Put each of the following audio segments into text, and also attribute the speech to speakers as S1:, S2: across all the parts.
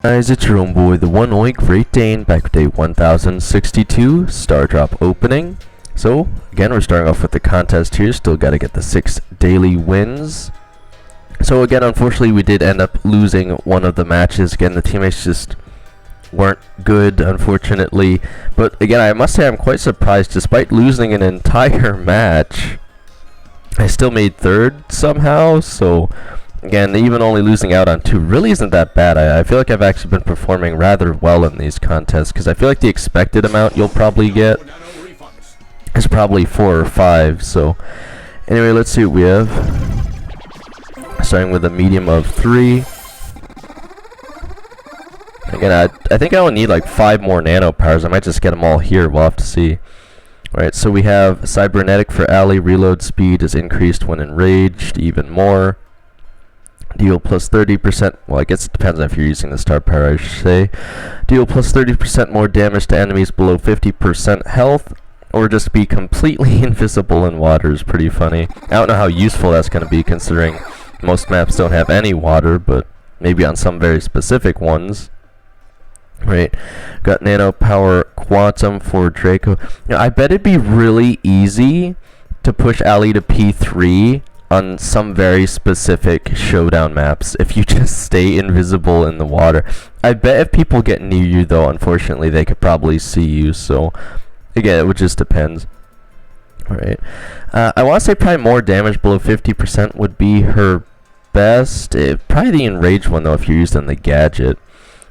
S1: Guys, it's your own boy, the one oink Great Dane, back with day 1062 Star Drop opening. So, again, we're starting off with the contest here. Still got to get the 6 daily wins. So, again, unfortunately, we did end up losing one of the matches. Again, the teammates just weren't good, unfortunately. But, again, I must say I'm quite surprised. Despite losing an entire match, I still made third somehow. So, again, even only losing out on 2 really isn't that bad. I feel like I've actually been performing rather well in these contests, because I feel like the expected amount you'll probably get is probably 4 or 5. So anyway, let's see what we have. Starting with a medium of 3. Again, I think I only need like 5 more nano powers. I might just get them all here. We'll have to see. Alright, so we have cybernetic for ally. Reload speed is increased when enraged even more. Deal plus 30%, well, I guess it depends on if you're using the star power, I should say. Deal plus 30% more damage to enemies below 50% health, or just be completely invisible in water is pretty funny. I don't know how useful that's going to be, considering most maps don't have any water, but maybe on some very specific ones. Right, got nano power quantum for Draco. You know, I bet it'd be really easy to push Ally to P3 on some very specific showdown maps if you just stay invisible in the water. I bet if people get near you, though, unfortunately, they could probably see you. So, again, it would just depend. Alright. I want to say probably more damage below 50% would be her best. Probably the enraged one, though, if you're using the gadget.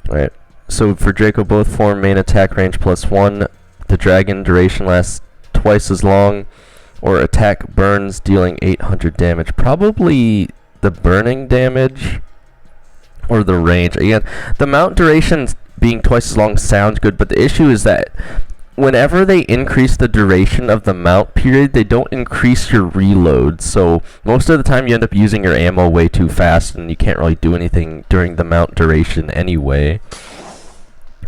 S1: Alright. So, for Draco, both form main attack range +1. The dragon duration lasts twice as long. Or attack burns, dealing 800 damage. Probably the burning damage or the range. Again, the mount duration being twice as long sounds good, but the issue is that whenever they increase the duration of the mount period, they don't increase your reload. So most of the time you end up using your ammo way too fast, and you can't really do anything during the mount duration anyway.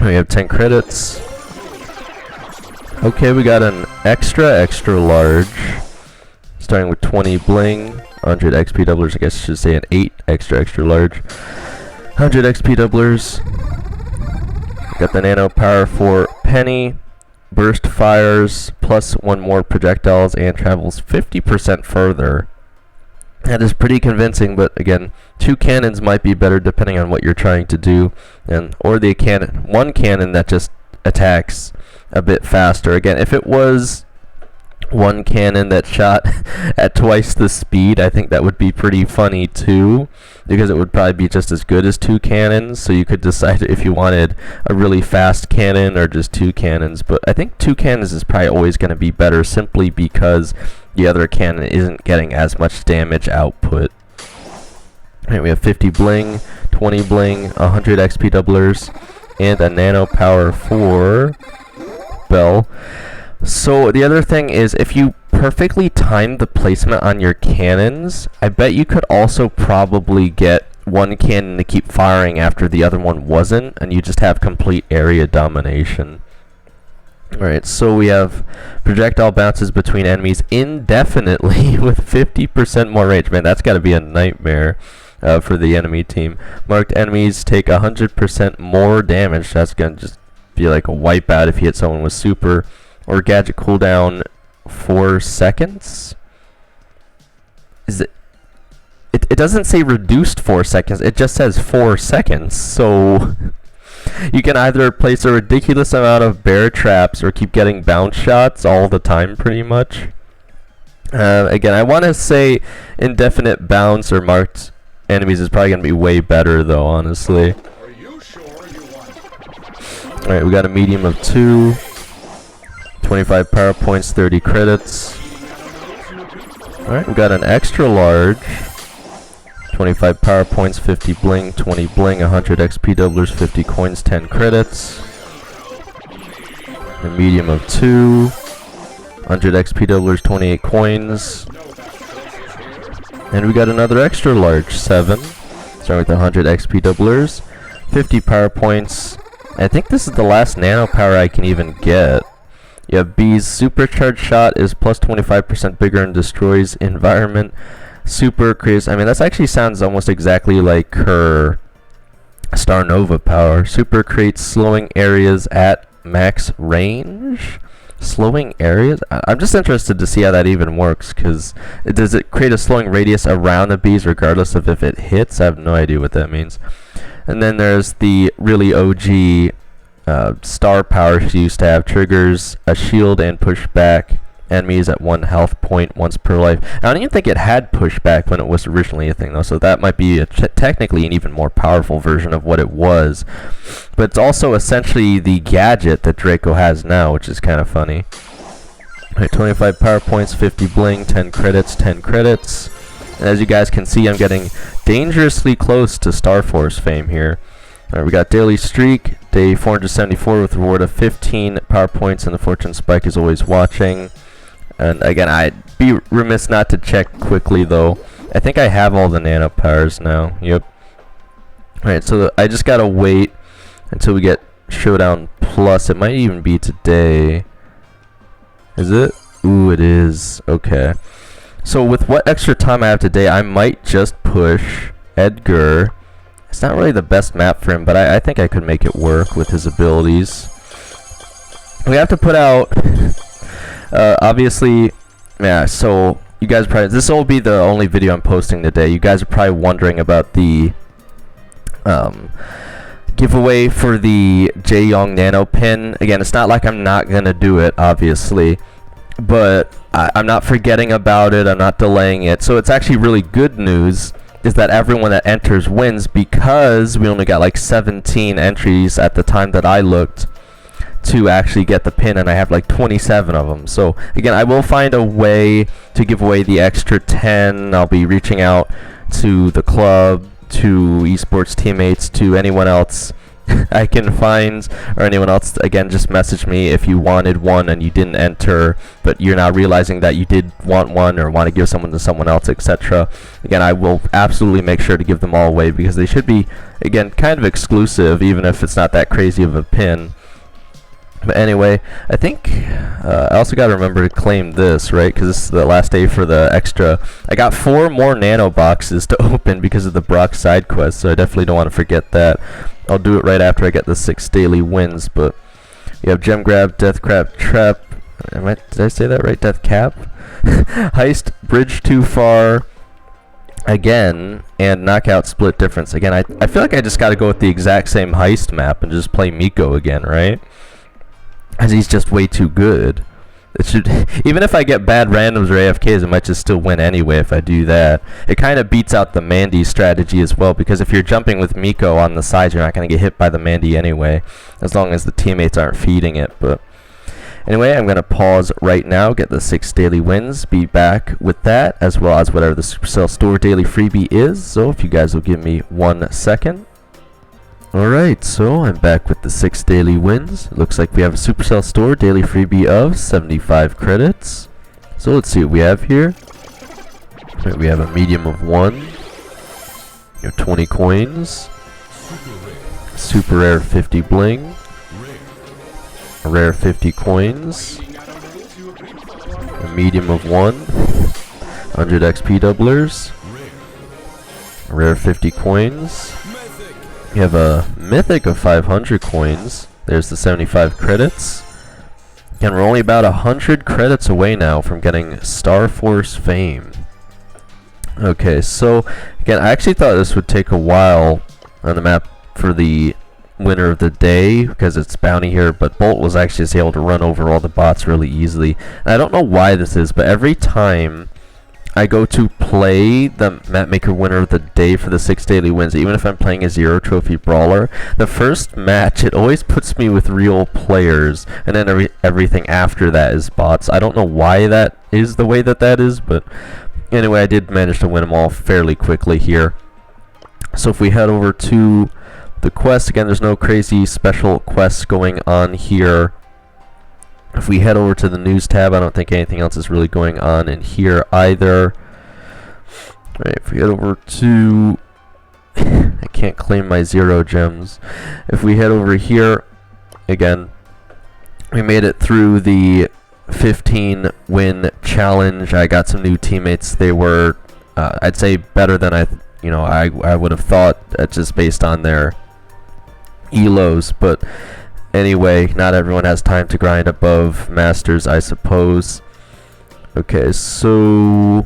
S1: We have 10 credits. Okay, we got an extra large, starting with 20 bling, 100 XP doublers. I guess I should say an 8 extra large, 100 XP doublers. Got the nano power for Penny, burst fires, plus 1 more projectiles, and travels 50% further. That is pretty convincing, but again, 2 cannons might be better depending on what you're trying to do, or the one cannon that just attacks a bit faster. Again, if it was 1 cannon that shot at twice the speed, I think that would be pretty funny too, because it would probably be just as good as 2 cannons. So you could decide if you wanted a really fast cannon or just 2 cannons. But I think 2 cannons is probably always going to be better, simply because the other cannon isn't getting as much damage output. Alright, we have 50 bling, 20 bling, 100 XP doublers, and a nano power for Bell. So the other thing is, if you perfectly time the placement on your cannons, I bet you could also probably get 1 cannon to keep firing after the other one wasn't, and you just have complete area domination. Alright, so we have projectile bounces between enemies indefinitely with 50% more range. Man, that's got to be a nightmare for the enemy team. Marked enemies take 100% more damage. That's going to just be like a wipeout if you hit someone with super. Or gadget cooldown 4 seconds. Is it? It doesn't say reduced 4 seconds. It just says 4 seconds. So you can either place a ridiculous amount of bear traps or keep getting bounce shots all the time, pretty much. Again, I want to say indefinite bounce or marked enemies is probably going to be way better, though, honestly. Alright, we got a medium of 2. 25 power points, 30 credits. Alright, we got an extra large. 25 power points, 50 bling, 20 bling, 100 XP doublers, 50 coins, 10 credits. A medium of 2. 100 XP doublers, 28 coins. And we got another extra large, 7. Starting with 100 XP doublers, 50 power points. I think this is the last nano power I can even get. You have B's supercharged shot is plus 25% bigger and destroys environment. Super creates, I mean, that actually sounds almost exactly like her Starr Nova power. Super creates slowing areas at max range. Slowing areas? I'm just interested to see how that even works, because does it create a slowing radius around the bees regardless of if it hits? I have no idea what that means. And then there's the really OG Starr power she used to have. Triggers a shield and push back enemies at 1 health point once per life. I don't even think it had pushback when it was originally a thing though, so that might be technically an even more powerful version of what it was. But it's also essentially the gadget that Draco has now, which is kind of funny. Alright, 25 power points, 50 bling, 10 credits, 10 credits. And as you guys can see, I'm getting dangerously close to Star Force fame here. Alright, we got Daily Streak, day 474 with reward of 15 power points, and the Fortune Spike is always watching. And again, I'd be remiss not to check quickly though. I think I have all the nano powers now. Yep. Alright, so I just gotta wait until we get Showdown Plus. It might even be today. Is it? Ooh, it is. Okay. So with what extra time I have today, I might just push Edgar. It's not really the best map for him, but I think I could make it work with his abilities. We have to put out... obviously, yeah, so you guys probably, this will be the only video I'm posting today. You guys are probably wondering about the giveaway for the jae-yong Nano pin. Again, it's not like I'm not gonna do it, obviously, but I'm not forgetting about it. I'm not delaying it. So it's actually really good news is that everyone that enters wins, because we only got like 17 entries at the time that I looked to actually get the pin, and I have like 27 of them. So again, I will find a way to give away the extra 10. I'll be reaching out to the club, to esports teammates, to anyone else I can find, or anyone else. Again, just message me if you wanted one and you didn't enter, but you're now realizing that you did want one or want to give someone to someone else, etc. Again, I will absolutely make sure to give them all away, because they should be, again, kind of exclusive, even if it's not that crazy of a pin. But anyway, I think I also got to remember to claim this, right? Because this is the last day for the extra. I got 4 more nano boxes to open because of the Brock side quest, so I definitely don't want to forget that. I'll do it right after I get the 6 daily wins. But you have Gem Grab, Death Crab Trap. Did I say that right? Death Cap? Heist, Bridge Too Far. Again, and Knockout Split Difference. Again, I feel like I just got to go with the exact same heist map and just play Miko again, right? As he's just way too good. It should, even if I get bad randoms or AFKs, I might just still win anyway if I do that. It kind of beats out the Mandy strategy as well, because if you're jumping with Miko on the sides, you're not going to get hit by the Mandy anyway, as long as the teammates aren't feeding it. But anyway, I'm going to pause right now, get the 6 daily wins, be back with that, as well as whatever the Supercell Store daily freebie is. So if you guys will give me 1 second. Alright, so I'm back with the 6 daily wins. It looks like we have a Supercell Store daily freebie of 75 credits. So let's see what we have here. Right, we have a medium of 1. You have 20 coins. Super rare 50 bling. A rare 50 coins. A medium of 1. 100 XP doublers. A rare 50 coins. We have a mythic of 500 coins. There's the 75 credits. And we're only about 100 credits away now from getting Star Force fame. Okay, so again, I actually thought this would take a while on the map for the winner of the day, because it's bounty here, but Bolt was actually just able to run over all the bots really easily. And I don't know why this is, but every time I go to play the Mapmaker winner of the day for the 6 daily wins, even if I'm playing a 0 trophy brawler, the first match, it always puts me with real players, and then everything after that is bots. I don't know why that is the way that is, but anyway, I did manage to win them all fairly quickly here. So if we head over to the quest, again, there's no crazy special quests going on here. If we head over to the news tab, I don't think anything else is really going on in here either. Alright, if we head over to... I can't claim my 0 gems. If we head over here, again, we made it through the 15 win challenge. I got some new teammates. They were, I'd say, better than I would have thought, just based on their elos, but anyway, not everyone has time to grind above masters, I suppose. Okay, so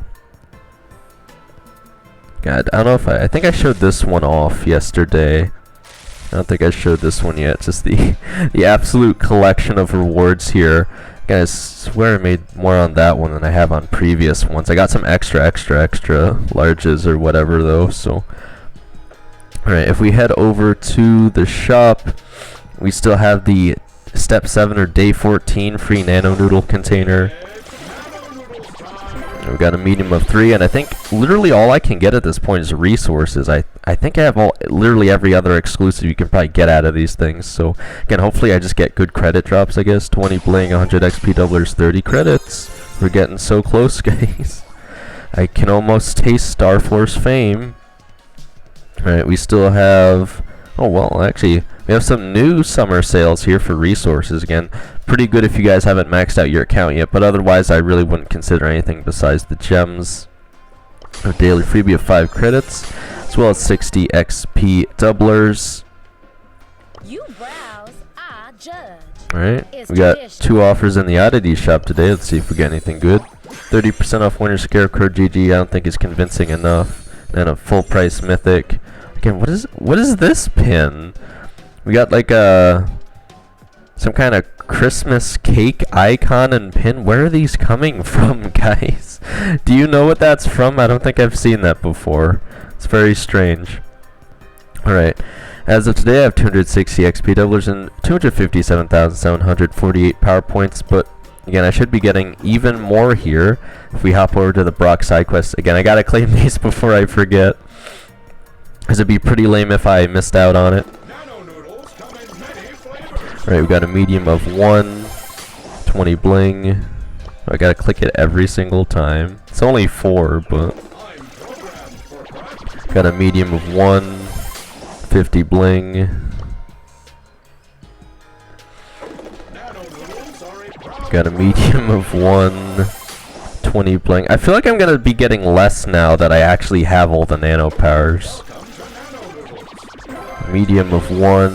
S1: God, I don't know if I think I showed this one off yesterday. I don't think I showed this one yet. Just the absolute collection of rewards here. Guys, swear I made more on that one than I have on previous ones. I got some extra larges or whatever though. So, all right, if we head over to the shop, we still have the step 7 or day 14 free nano noodle container. We've got a medium of 3, and I think literally all I can get at this point is resources. I think I have literally every other exclusive you can probably get out of these things. So again, hopefully I just get good credit drops, I guess. 20 bling, 100 XP doublers, 30 credits. We're getting so close, guys. I can almost taste Star Force fame. Alright, we still have... Oh, well, actually, we have some new summer sales here for resources again. Pretty good if you guys haven't maxed out your account yet, but otherwise I really wouldn't consider anything besides the gems. A daily freebie of 5 credits, as well as 60 XP doublers.
S2: You browse, I judge.
S1: Alright, we got 2 offers in the oddity shop today. Let's see if we get anything good. 30% off winter scarecrow GG, I don't think is convincing enough. And a full price mythic. Again, what is this pin? We got like some kind of Christmas cake icon and pin. Where are these coming from, guys? Do you know what that's from? I don't think I've seen that before. It's very strange. Alright, as of today I have 260 XP doublers and 257,748 power points, but again, I should be getting even more here if we hop over to the Brock side quest. Again, I gotta claim these before I forget, because it'd be pretty lame if I missed out on it. Alright, we got a medium of 1, 20 bling. I gotta click it every single time. It's only 4, but... Got a medium of 1, 50 bling. Got a medium of 1, 20 bling. I feel like I'm gonna be getting less now that I actually have all the nano powers. Medium of 1,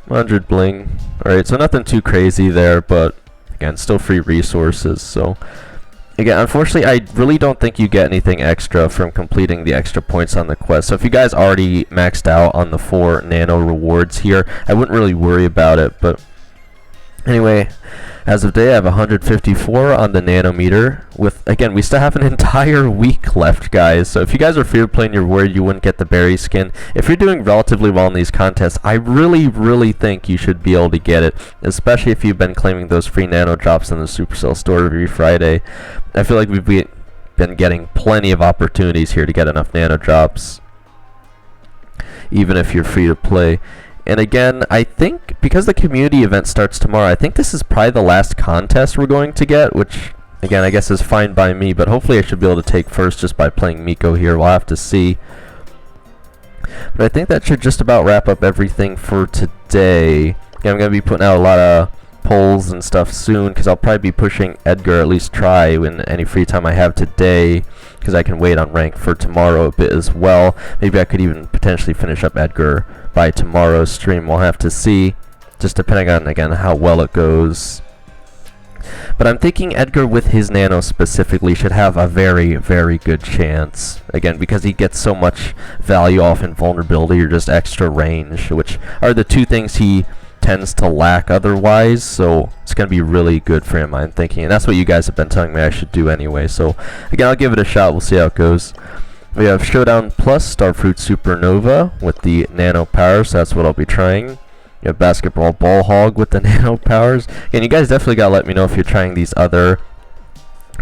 S1: 100 bling. Alright, so nothing too crazy there, but again, still free resources. So again, unfortunately, I really don't think you get anything extra from completing the extra points on the quest. So if you guys already maxed out on the 4 nano rewards here, I wouldn't really worry about it. But anyway, as of today, I have 154 on the nanometer. With, again, we still have an entire week left, guys. So if you guys are free to play and you're worried you wouldn't get the berry skin, if you're doing relatively well in these contests, I really think you should be able to get it, especially if you've been claiming those free nano drops in the Supercell store every Friday. I feel like we've been getting plenty of opportunities here to get enough nano drops, even if you're free to play. And again, I think because the community event starts tomorrow, I think this is probably the last contest we're going to get, which again, I guess is fine by me, but hopefully I should be able to take first just by playing Miko here. We'll have to see. But I think that should just about wrap up everything for today. Again, I'm going to be putting out a lot of polls and stuff soon, because I'll probably be pushing Edgar, at least try, in any free time I have today, because I can wait on rank for tomorrow a bit as well. Maybe I could even potentially finish up Edgar by tomorrow's stream. We'll have to see, just depending on, again, how well it goes. But I'm thinking Edgar with his nano specifically should have a very good chance. Again, because he gets so much value off invulnerability or just extra range, which are the 2 things he tends to lack otherwise. So it's going to be really good for him, I'm thinking. And that's what you guys have been telling me I should do anyway. So again, I'll give it a shot. We'll see how it goes. We have Showdown Plus Starfruit Supernova with the nano powers. So that's what I'll be trying. You have Basketball Ball Hog with the nano powers. And you guys definitely gotta let me know if you're trying these other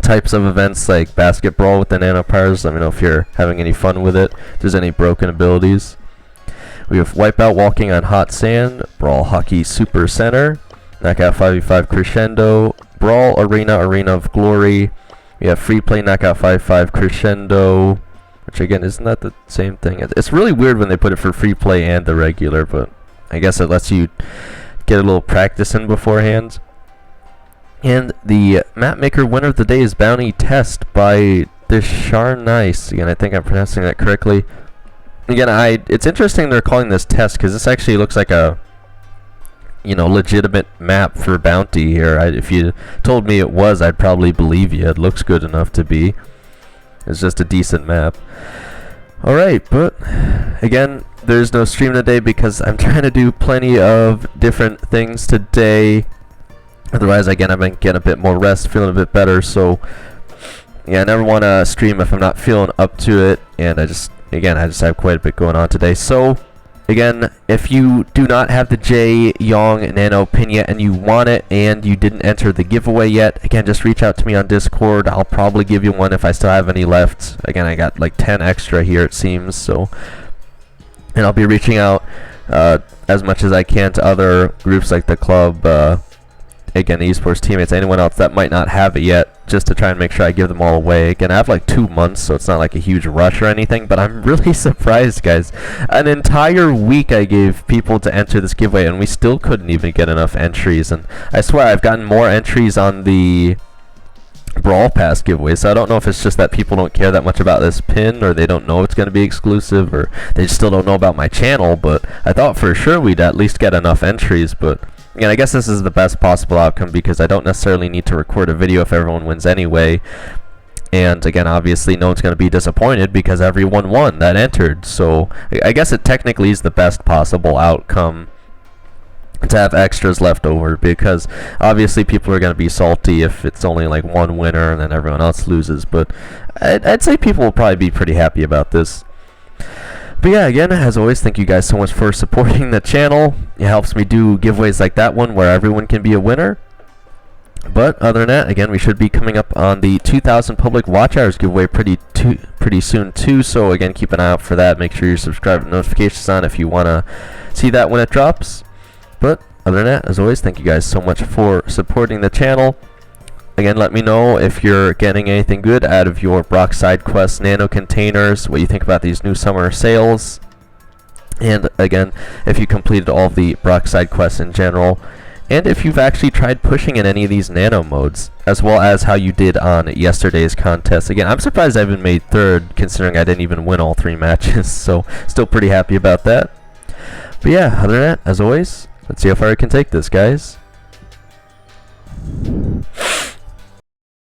S1: types of events like basketball with the nano powers. Let me know if you're having any fun with it, if there's any broken abilities. We have Wipeout Walking on Hot Sand, Brawl Hockey Super Center, Knockout 5v5 Crescendo, Brawl Arena of Glory. We have Free Play Knockout 5v5 Crescendo, which again, isn't that the same thing? It's really weird when they put it for free play and the regular, but I guess it lets you get a little practice in beforehand. And the map maker winner of the day is Bounty Test by Dishar Nice. Again, I think I'm pronouncing that correctly. again, it's interesting they're calling this test because this actually looks like a legitimate map for bounty here. If you told me it was, I'd probably believe you. It looks good enough to be. It's just a decent map. Alright, but again, there's no stream today because I'm trying to do plenty of different things today. Otherwise, again, I've been getting a bit more rest, feeling a bit better, so yeah, I never want to stream if I'm not feeling up to it, and I just have quite a bit going on today. So again, if you do not have the jae-yong Nano pin yet and you want it and you didn't enter the giveaway yet, again, just reach out to me on Discord. I'll probably give you one if I still have any left. Again, I got like 10 extra here, it seems, so, and I'll be reaching out as much as I can to other groups like the club, again, esports teammates, anyone else that might not have it yet, just to try and make sure I give them all away. Again, I have like 2 months, so it's not like a huge rush or anything, but I'm really surprised, guys. An entire week I gave people to enter this giveaway, and we still couldn't even get enough entries, and I swear I've gotten more entries on the Brawl Pass giveaway, so I don't know if it's just that people don't care that much about this pin, or they don't know it's going to be exclusive, or they still don't know about my channel, but I thought for sure we'd at least get enough entries. But again, I guess this is the best possible outcome because I don't necessarily need to record a video if everyone wins anyway. And again, obviously no one's going to be disappointed because everyone won that entered. So I guess it technically is the best possible outcome to have extras left over, because obviously people are going to be salty if it's only like one winner and then everyone else loses. But I'd say people will probably be pretty happy about this. But yeah, again, as always, thank you guys so much for supporting the channel. It helps me do giveaways like that one where everyone can be a winner. But other than that, again, we should be coming up on the 2,000 public watch hours giveaway pretty soon too. So again, keep an eye out for that. Make sure you're subscribed with notifications on if you want to see that when it drops. But other than that, as always, thank you guys so much for supporting the channel. Again, let me know if you're getting anything good out of your Brock side quest nano containers, what you think about these new summer sales, and again, if you completed all the Brock side quests in general, and if you've actually tried pushing in any of these nano modes, as well as how you did on yesterday's contest. Again, I'm surprised I even made third, considering I didn't even win all 3 matches, so still pretty happy about that. But yeah, other than that, as always, let's see how far I can take this, guys.